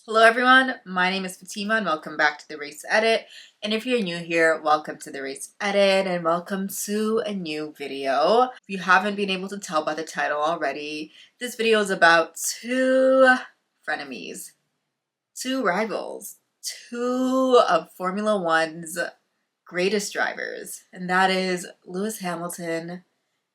Hello everyone, my name is Fatima and welcome back to the Race Edit. And if you're new here, welcome to the Race Edit and welcome to a new video. If you haven't been able to tell by the title already, this video is about two frenemies, two rivals, two of Formula One's greatest drivers, and that is Lewis Hamilton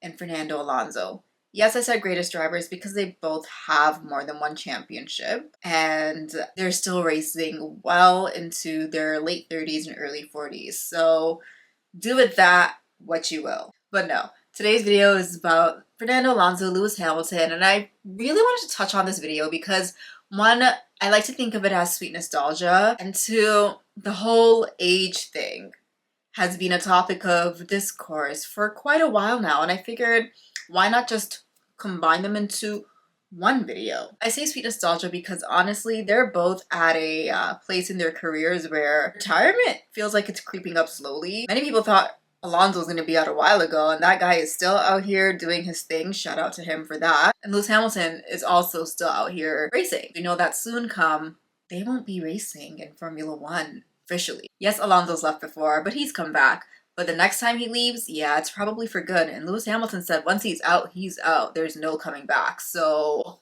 and Fernando Alonso. Yes, I said greatest drivers because they both have more than one championship and they're still racing well into their late 30s and early 40s. So do with that what you will. But no, today's video is about Fernando Alonso, Lewis Hamilton, and I really wanted to touch on this video because one, I like to think of it as sweet nostalgia, and two, the whole age thing has been a topic of discourse for quite a while now, and I figured why not just combine them into one video? I say sweet nostalgia because honestly, they're both at a place in their careers where retirement feels like it's creeping up slowly. Many people thought Alonso was going to be out a while ago, and that guy is still out here doing his thing. Shout out to him for that. And Lewis Hamilton is also still out here racing. We know that soon come, they won't be racing in Formula One officially. Yes, Alonso's left before, but he's come back. But the next time he leaves, yeah, it's probably for good. And Lewis Hamilton said once he's out, he's out. There's no coming back. So,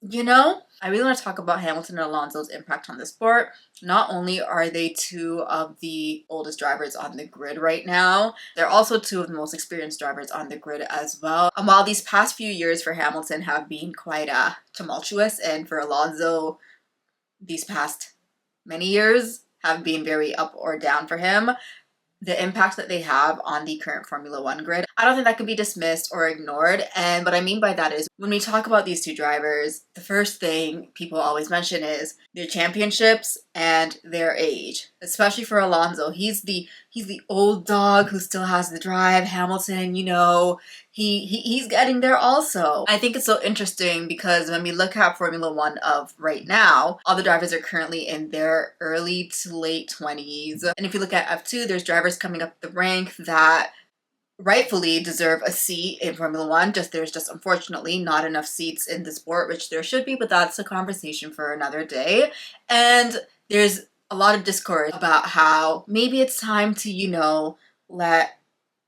I really want to talk about Hamilton and Alonso's impact on the sport. Not only are they two of the oldest drivers on the grid right now, they're also two of the most experienced drivers on the grid as well. And while these past few years for Hamilton have been quite tumultuous, and for Alonso, these past many years have been very up or down for him, the impact that they have on the current Formula One grid, I don't think that can be dismissed or ignored. And what I mean by that is when we talk about these two drivers, the first thing people always mention is their championships and their age. Especially for Alonso, he's the old dog who still has the drive. Hamilton, he's getting there also. I think it's so interesting because when we look at Formula One of right now, all the drivers are currently in their early to late 20s. And if you look at F2, there's drivers coming up the rank that rightfully deserve a seat in Formula One. There's just unfortunately not enough seats in the sport, which there should be, but that's a conversation for another day. And there's a lot of discourse about how maybe it's time to, let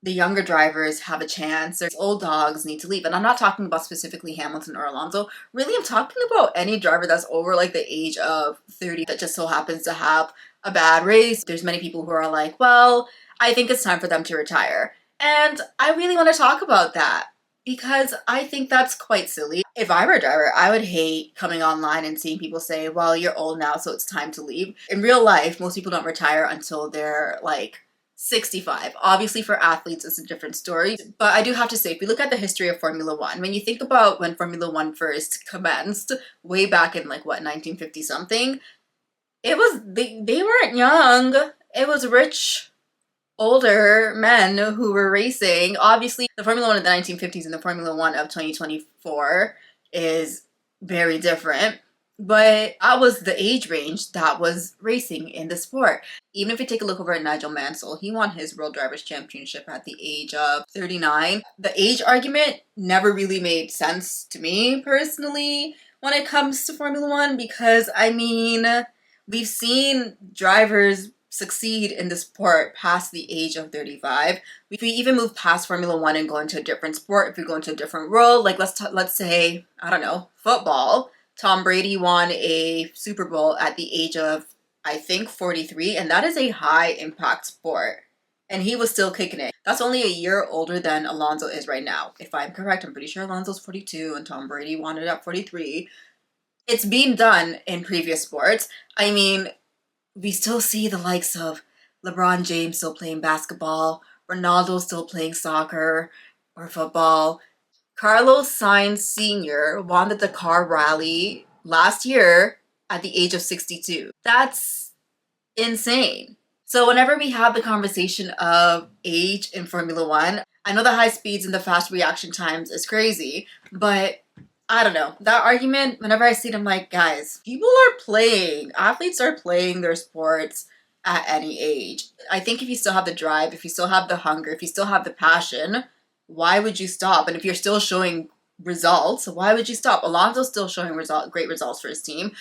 the younger drivers have a chance. There's old dogs need to leave. And I'm not talking about specifically Hamilton or Alonso. Really, I'm talking about any driver that's over like the age of 30 that just so happens to have a bad race. There's many people who are like, well, I think it's time for them to retire. And I really want to talk about that because I think that's quite silly. If I were a driver, I would hate coming online and seeing people say, well, you're old now, so it's time to leave. In real life, most people don't retire until they're like 65. Obviously for athletes it's a different story, but I do have to say, if you look at the history of Formula One, when you think about when Formula One first commenced way back in 1950 something, it was they weren't young. It was rich older men who were racing. Obviously the Formula One of the 1950s and the Formula One of 2024 is very different, but that was the age range that was racing in the sport. Even if you take a look over at Nigel Mansell, he won his World Drivers' Championship at the age of 39. The age argument never really made sense to me personally when it comes to Formula One because, we've seen drivers succeed in the sport past the age of 35. If we even move past Formula One and go into a different sport, if we go into a different world, like let's say, I don't know, football. Tom Brady won a Super Bowl at the age of, I think, 43, and that is a high impact sport. And he was still kicking it. That's only a year older than Alonso is right now. If I'm correct, I'm pretty sure Alonso's 42 and Tom Brady won it at 43. It's been done in previous sports. We still see the likes of LeBron James still playing basketball, Ronaldo still playing soccer or football. Carlos Sainz Sr. won the Dakar Rally last year at the age of 62. That's insane. So whenever we have the conversation of age in Formula One, I know the high speeds and the fast reaction times is crazy, but I don't know. That argument, whenever I see it, I'm like, guys, athletes are playing their sports at any age. I think if you still have the drive, if you still have the hunger, if you still have the passion, why would you stop? And if you're still showing results, why would you stop? Alonso's still showing great results for his team.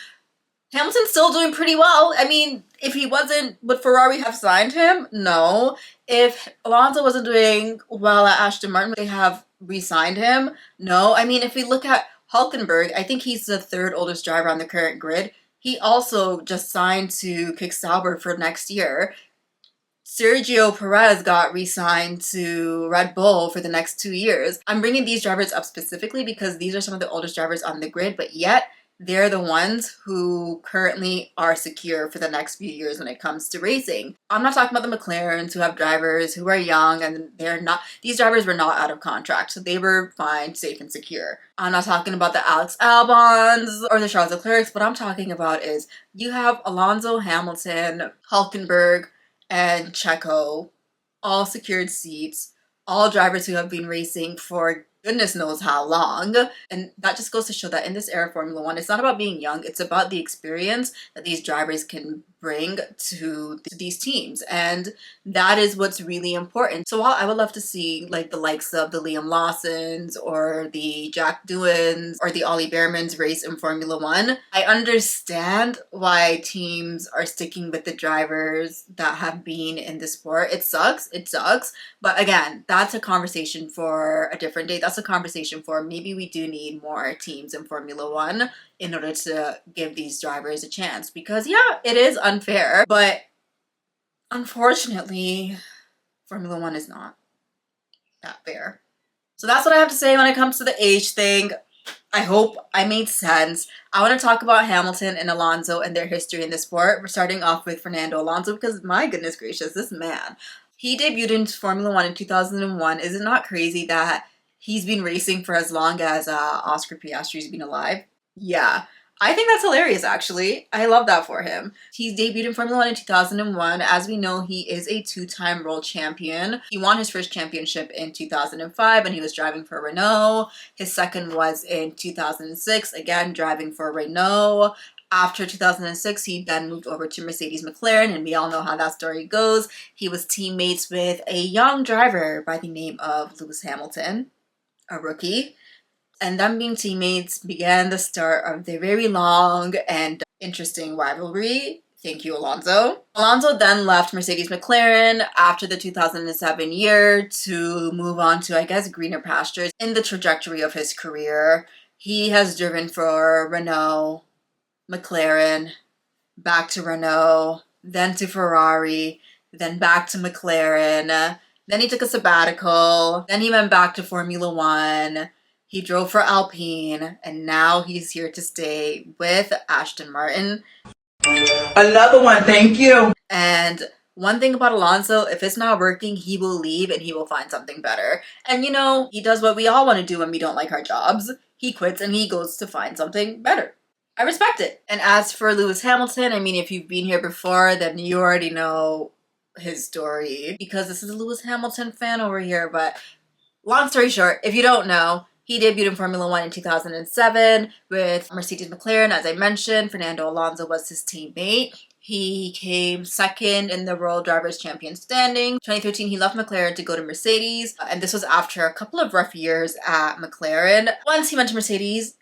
Hamilton's still doing pretty well. I mean, if he wasn't, would Ferrari have signed him? No. If Alonso wasn't doing well at Aston Martin, would they have re-signed him? No. I mean, if we look at Hulkenberg, I think he's the third oldest driver on the current grid. He also just signed to Kick Sauber for next year. Sergio Perez got re-signed to Red Bull for the next 2 years. I'm bringing these drivers up specifically because these are some of the oldest drivers on the grid, but yet they're the ones who currently are secure for the next few years when it comes to racing. I'm not talking about the McLarens who have drivers who are young and these drivers were not out of contract, so they were fine, safe, and secure. I'm not talking about the Alex Albons or the Charles Leclercs. What I'm talking about is you have Alonso, Hamilton, Hulkenberg, and Checo, all secured seats, all drivers who have been racing for goodness knows how long. And that just goes to show that in this era of Formula One, it's not about being young, it's about the experience that these drivers can bring to these teams. And that is what's really important. So while I would love to see like the likes of the Liam Lawsons or the Jack Doohans or the Ollie Behrmans race in Formula One, I understand why teams are sticking with the drivers that have been in the sport. It sucks. But again, that's a conversation for a different day. That's a conversation for maybe we do need more teams in Formula One in order to give these drivers a chance. Because yeah, it is unfair, but unfortunately, Formula One is not that fair. So that's what I have to say when it comes to the age thing. I hope I made sense. I want to talk about Hamilton and Alonso and their history in the sport. We're starting off with Fernando Alonso because my goodness gracious, this man. He debuted in Formula One in 2001. Is it not crazy that he's been racing for as long as Oscar Piastri's been alive? Yeah. I think that's hilarious, actually. I love that for him. He debuted in Formula One in 2001. As we know, he is a two-time world champion. He won his first championship in 2005, and he was driving for Renault. His second was in 2006, again, driving for Renault. After 2006, he then moved over to Mercedes McLaren, and we all know how that story goes. He was teammates with a young driver by the name of Lewis Hamilton, a rookie. And them being teammates began the start of their very long and interesting rivalry. Thank you, Alonso. Alonso then left Mercedes McLaren after the 2007 year to move on to, I guess, greener pastures in the trajectory of his career. He has driven for Renault, McLaren, back to Renault, then to Ferrari, then back to McLaren. Then he took a sabbatical. Then he went back to Formula One. He drove for Alpine, and now he's here to stay with Aston Martin. Another one, thank you. And one thing about Alonso, if it's not working, he will leave and he will find something better. And you know, he does what we all want to do when we don't like our jobs. He quits and he goes to find something better. I respect it. And as for Lewis Hamilton, I mean, if you've been here before, then you already know his story because this is a Lewis Hamilton fan over here. But long story short, if you don't know, he debuted in Formula One in 2007 with Mercedes McLaren. As I mentioned, Fernando Alonso was his teammate. He came second in the World Drivers' Champion standing. 2013, he left McLaren to go to Mercedes, and this was after a couple of rough years at McLaren. Once he went to Mercedes,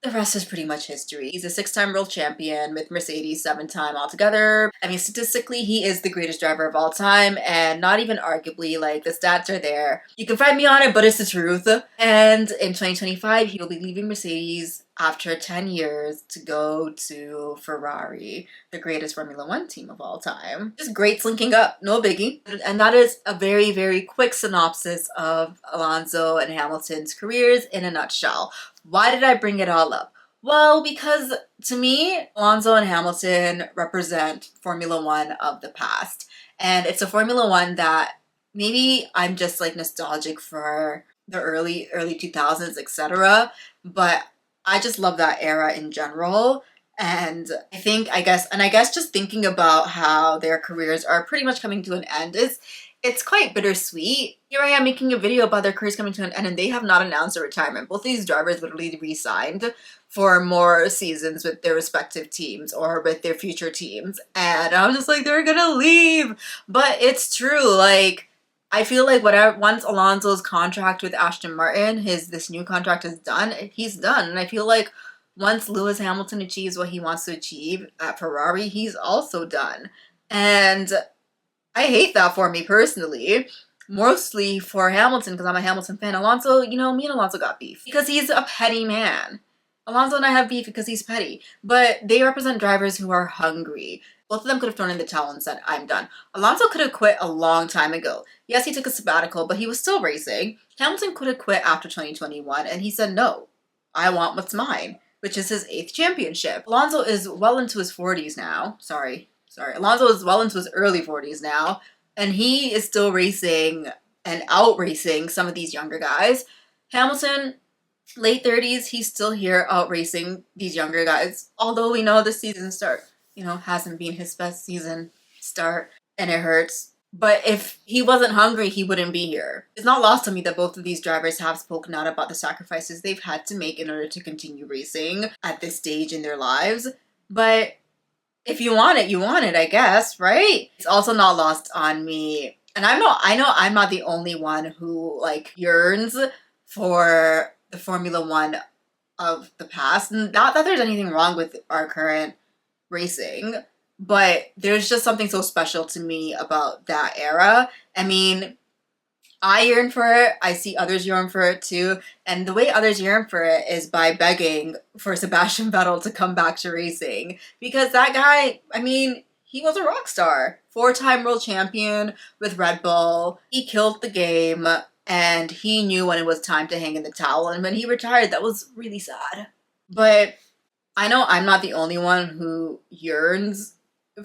the rest is pretty much history. He's a 6-time world champion with Mercedes, 7-time altogether. I mean, statistically, he is the greatest driver of all time, and not even arguably, like, the stats are there. You can fight me on it, but it's the truth. And in 2025, he will be leaving Mercedes after 10 years to go to Ferrari, the greatest Formula One team of all time. Just great linking up, no biggie. And that is a very, very quick synopsis of Alonso and Hamilton's careers in a nutshell. Why did I bring it all up? Well, because to me, Alonso and Hamilton represent Formula One of the past. And it's a Formula One that maybe I'm just like nostalgic for the early 2000s, etc. But I just love that era in general. And I guess just thinking about how their careers are pretty much coming to an end it's quite bittersweet. Here I am making a video about their careers coming to an end and they have not announced a retirement. Both of these drivers literally re-signed for more seasons with their respective teams or with their future teams. And I'm just like, they're gonna leave. But it's true, like, I feel like whatever once Alonso's contract with Aston Martin, this new contract is done, he's done. And I feel like once Lewis Hamilton achieves what he wants to achieve at Ferrari, he's also done. And I hate that for me personally. Mostly for Hamilton, because I'm a Hamilton fan. Alonso, you know, me and Alonso got beef. Because he's a petty man. Alonso and I have beef because he's petty. But they represent drivers who are hungry. Both of them could have thrown in the towel and said, I'm done. Alonso could have quit a long time ago. Yes, he took a sabbatical, but he was still racing. Hamilton could have quit after 2021, and he said, no, I want what's mine, which is his 8th championship. Alonso is well into his 40s now. Sorry. Alonso is well into his early 40s now, and he is still racing and out racing some of these younger guys. Hamilton, late 30s, he's still here out racing these younger guys. Although we know the season start, hasn't been his best season start, and it hurts. But if he wasn't hungry, he wouldn't be here. It's not lost on me that both of these drivers have spoken out about the sacrifices they've had to make in order to continue racing at this stage in their lives. But if you want it, you want it, I guess, right? It's also not lost on me. And I know I'm not the only one who yearns for the Formula One of the past. Not that there's anything wrong with our current racing, but there's just something so special to me about that era. I mean, I yearn for it. I see others yearn for it too. And the way others yearn for it is by begging for Sebastian Vettel to come back to racing. Because that guy, I mean, he was a rock star. 4-time world champion with Red Bull. He killed the game. And he knew when it was time to hang in the towel. And when he retired, that was really sad. But I know I'm not the only one who yearns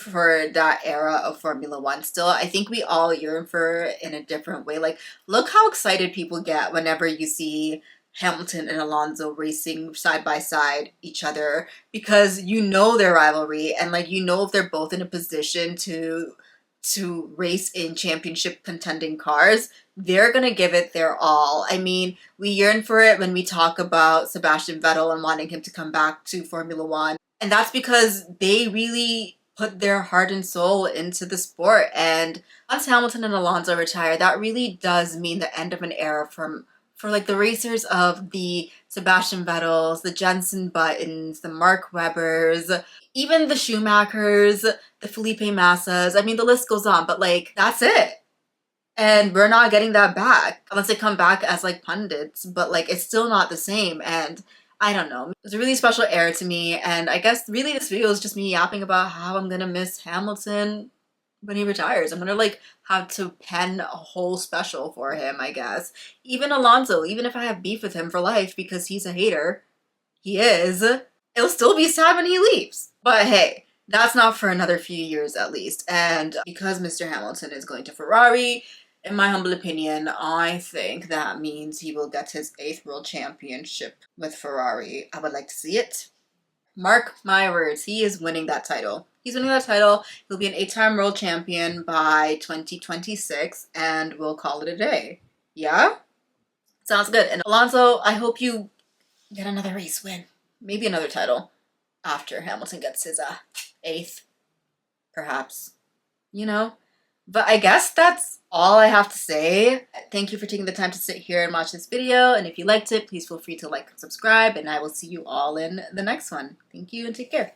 for that era of Formula One still. I think we all yearn for it in a different way. Look how excited people get whenever you see Hamilton and Alonso racing side by side each other, because you know their rivalry, and if they're both in a position to race in championship contending cars, they're gonna give it their all. I mean, we yearn for it when we talk about Sebastian Vettel and wanting him to come back to Formula One. And that's because they really put their heart and soul into the sport. And once Hamilton and Alonso retire, that really does mean the end of an era for the racers of the Sebastian Vettels, the Jenson Buttons, the Mark Webbers, even the Schumachers, the Felipe Massas. I mean, the list goes on, but that's it. And we're not getting that back unless they come back as pundits, but it's still not the same. And I don't know. It's a really special era to me, and I guess really this video is just me yapping about how I'm gonna miss Hamilton when he retires. I'm gonna have to pen a whole special for him, I guess. Even Alonso, even if I have beef with him for life because he's a hater, he is, it'll still be sad when he leaves. But hey, that's not for another few years at least. And because Mr. Hamilton is going to Ferrari, in my humble opinion, I think that means he will get his 8th world championship with Ferrari. I would like to see it. Mark my words, he is winning that title. He's winning that title. He'll be an 8-time world champion by 2026, and we'll call it a day. Yeah? Sounds good. And Alonso, I hope you get another race win. Maybe another title after Hamilton gets his 8th, perhaps. But I guess that's all I have to say. Thank you for taking the time to sit here and watch this video. And if you liked it, please feel free to like and subscribe. And I will see you all in the next one. Thank you and take care.